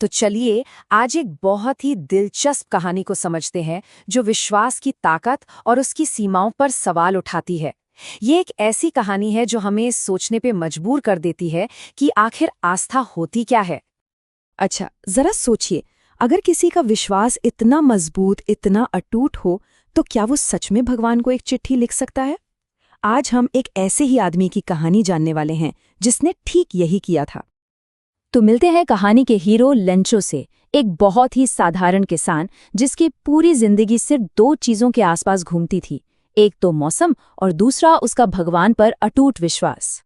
तो चलिए आज एक बहुत ही दिलचस्प कहानी को समझते हैं जो विश्वास की ताकत और उसकी सीमाओं पर सवाल उठाती है। ये एक ऐसी कहानी है जो हमें सोचने पे मजबूर कर देती है कि आखिर आस्था होती क्या है। अच्छा, जरा सोचिए, अगर किसी का विश्वास इतना मजबूत, इतना अटूट हो, तो क्या वो सच में भगवान को एक चिट्ठी लिख सकता है? आज हम एक ऐसे ही आदमी की कहानी जानने वाले हैं जिसने ठीक यही किया था। तो मिलते हैं कहानी के हीरो लेंचो से, एक बहुत ही साधारण किसान जिसकी पूरी जिंदगी सिर्फ दो चीजों के आसपास घूमती थी, एक तो मौसम और दूसरा उसका भगवान पर अटूट विश्वास।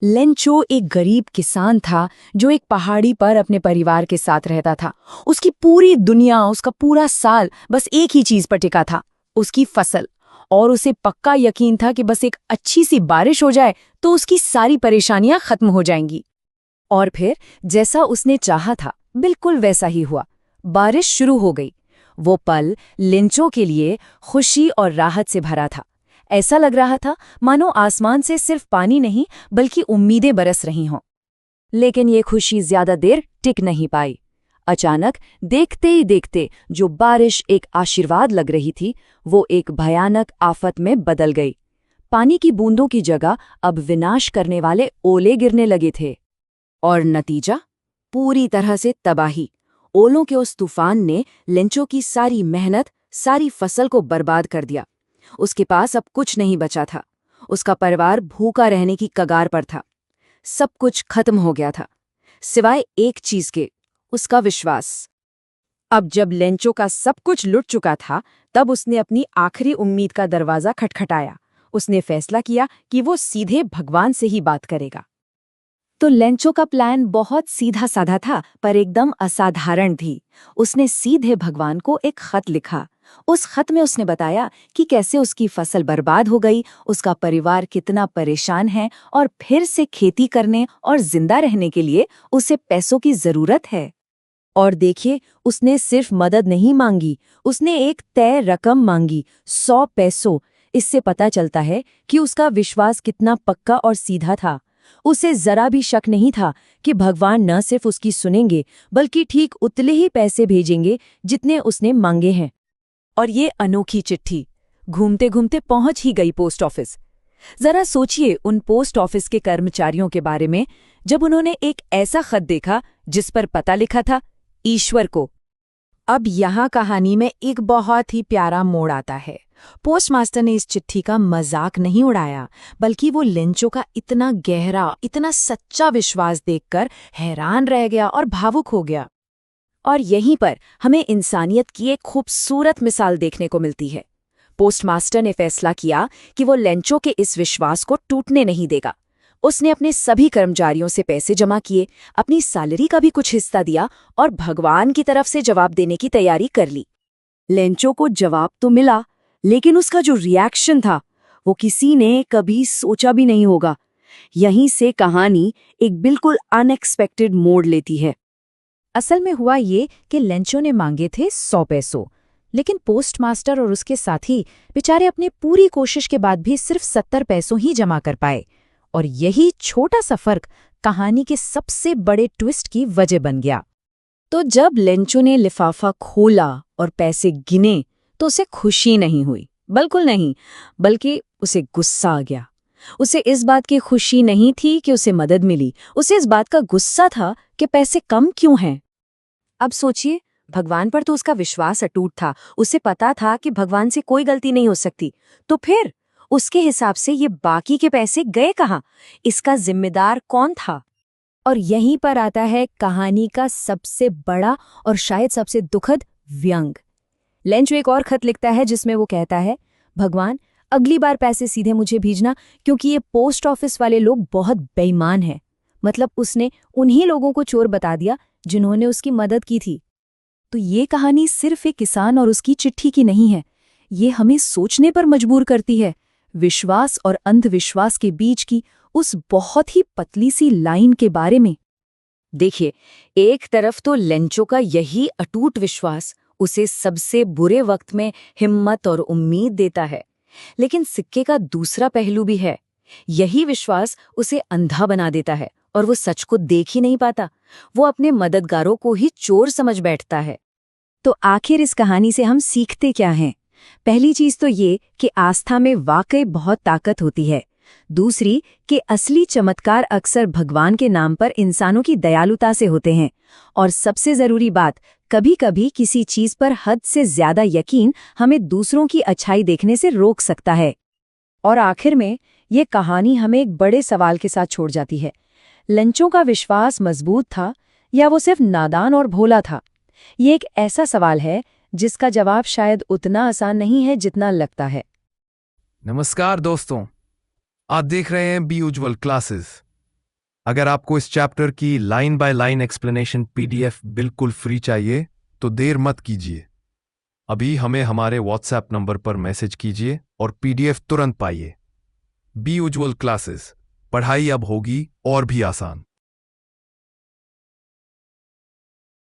लेंचो एक गरीब किसान था जो एक पहाड़ी पर अपने परिवार के साथ रहता था। उसकी पूरी दुनिया, उसका पूरा साल बस एक ही चीज पर टिका था, उसकी फसल। और उसे पक्का यकीन था कि बस एक अच्छी सी बारिश हो जाए तो उसकी सारी परेशानियां खत्म हो जाएंगी। और फिर जैसा उसने चाहा था बिल्कुल वैसा ही हुआ। बारिश शुरू हो गई। वो पल लेंचो के लिए खुशी और राहत से भरा था। ऐसा लग रहा था मानो आसमान से सिर्फ पानी नहीं बल्कि उम्मीदें बरस रही हों। लेकिन ये खुशी ज्यादा देर टिक नहीं पाई। अचानक देखते ही देखते जो बारिश एक आशीर्वाद लग रही थी वो एक भयानक आफत में बदल गई। पानी की बूंदों की जगह अब विनाश करने वाले ओले गिरने लगे थे। और नतीजा पूरी तरह से तबाही। ओलों के उस तूफान ने लेंचो की सारी मेहनत, सारी फसल को बर्बाद कर दिया। उसके पास अब कुछ नहीं बचा था। उसका परिवार भूखा रहने की कगार पर था। सब कुछ खत्म हो गया था सिवाय एक चीज के, उसका विश्वास। अब जब लेंचो का सब कुछ लुट चुका था तब उसने अपनी आखिरी उम्मीद का दरवाजा खटखटाया। उसने फैसला किया कि वो सीधे भगवान से ही बात करेगा। तो लेंचो का प्लान बहुत सीधा साधा था पर एकदम असाधारण भी। उसने सीधे भगवान को एक खत लिखा। उस खत में उसने बताया कि कैसे उसकी फसल बर्बाद हो गई, उसका परिवार कितना परेशान है और फिर से खेती करने और जिंदा रहने के लिए उसे पैसों की जरूरत है। और देखिए, उसने सिर्फ मदद नहीं मांगी, उसने एक तय रकम मांगी, 100 पैसों। इससे पता चलता है कि उसका विश्वास कितना पक्का और सीधा था। उसे जरा भी शक नहीं था कि भगवान न सिर्फ उसकी सुनेंगे बल्कि ठीक उतने ही पैसे भेजेंगे जितने उसने मांगे हैं। और ये अनोखी चिट्ठी घूमते घूमते पहुंच ही गई पोस्ट ऑफिस। जरा सोचिए उन पोस्ट ऑफिस के कर्मचारियों के बारे में जब उन्होंने एक ऐसा खत देखा जिस पर पता लिखा था ईश्वर को। अब यहाँ कहानी में एक बहुत ही प्यारा मोड़ आता है। पोस्टमास्टर ने इस चिट्ठी का मजाक नहीं उड़ाया बल्कि वो लेंचो का इतना गहरा, इतना सच्चा विश्वास देखकर हैरान रह गया और भावुक हो गया। और यहीं पर हमें इंसानियत की एक खूबसूरत मिसाल देखने को मिलती है। पोस्टमास्टर ने फैसला किया कि वो लेंचो के इस विश्वास को टूटने नहीं देगा। उसने अपने सभी कर्मचारियों से पैसे जमा किए, अपनी सैलरी का भी कुछ हिस्सा दिया और भगवान की तरफ से जवाब देने की तैयारी कर ली। लेंचो को जवाब तो मिला, लेकिन उसका जो रिएक्शन था वो किसी ने कभी सोचा भी नहीं होगा। यहीं से कहानी एक बिल्कुल अनएक्सपेक्टेड मोड़ लेती है। असल में हुआ ये कि लेंचो ने मांगे थे 100 पैसों, लेकिन पोस्टमास्टर और उसके साथी बेचारे अपनी पूरी कोशिश के बाद भी सिर्फ 70 पैसों ही जमा कर पाए। और यही छोटा सा फर्क कहानी के सबसे बड़े ट्विस्ट की वजह बन गया। तो जब लेंचो ने लिफाफा खोला और पैसे गिने तो उसे खुशी नहीं हुई, बिल्कुल नहीं, बल्कि उसे गुस्सा आ गया। उसे इस बात की खुशी नहीं थी कि उसे मदद मिली, उसे इस बात का गुस्सा था कि पैसे कम क्यों हैं। अब सोचिए, भगवान पर तो उसका विश्वास अटूट था। उसे पता था कि भगवान से कोई गलती नहीं हो सकती। तो फिर उसके हिसाब से ये बाकी के पैसे गए कहाँ? इसका जिम्मेदार कौन था? और यहीं पर आता है कहानी का सबसे बड़ा और शायद सबसे दुखद व्यंग। लेंचो एक और खत लिखता है जिसमें वो कहता है, भगवान अगली बार पैसे सीधे मुझे भेजना क्योंकि ये पोस्ट ऑफिस वाले लोग बहुत बेईमान हैं। मतलब उसने उन्हीं लोगों को चोर बता दिया जिन्होंने उसकी मदद की थी। तो ये कहानी सिर्फ एक किसान और उसकी चिट्ठी की नहीं है, ये हमें सोचने पर मजबूर करती है, विश्वास और अंधविश्वास के बीच की उस बहुत ही पतली सी लाइन के बारे में। देखिए, एक तरफ तो लेंचो का यही अटूट विश्वास उसे सबसे बुरे वक्त में हिम्मत और उम्मीद देता है, लेकिन सिक्के का दूसरा पहलू भी है। यही विश्वास उसे अंधा बना देता है और वो सच को देख ही नहीं पाता। वो अपने मददगारों को ही चोर समझ बैठता है। तो आखिर इस कहानी से हम सीखते क्या हैं? पहली चीज तो ये कि आस्था में वाकई बहुत ताकत होती है। दूसरी कि असली चमत्कार अक्सर भगवान के नाम पर इंसानों की दयालुता से होते हैं। और सबसे जरूरी बात, कभी-कभी किसी चीज पर हद से ज्यादा यकीन हमें दूसरों की अच्छाई देखने से रोक सकता है। और आखिर में ये कहानी हमें एक बड़े सवाल के साथ छोड़ जाती है। लंचों का विश्वास मजबूत था या वो सिर्फ नादान और भोला था? ये एक ऐसा सवाल है जिसका जवाब शायद उतना आसान नहीं है जितना लगता है। नमस्कार दोस्तों, आप देख रहे हैं बी उज्ज्वल क्लासेस। अगर आपको इस चैप्टर की line by line explanation PDF बिल्कुल फ्री चाहिए तो देर मत कीजिए, अभी हमें हमारे व्हाट्सएप नंबर पर मैसेज कीजिए और पीडीएफ तुरंत पाइए। बी उज्ज्वल क्लासेस, पढ़ाई अब होगी और भी आसान।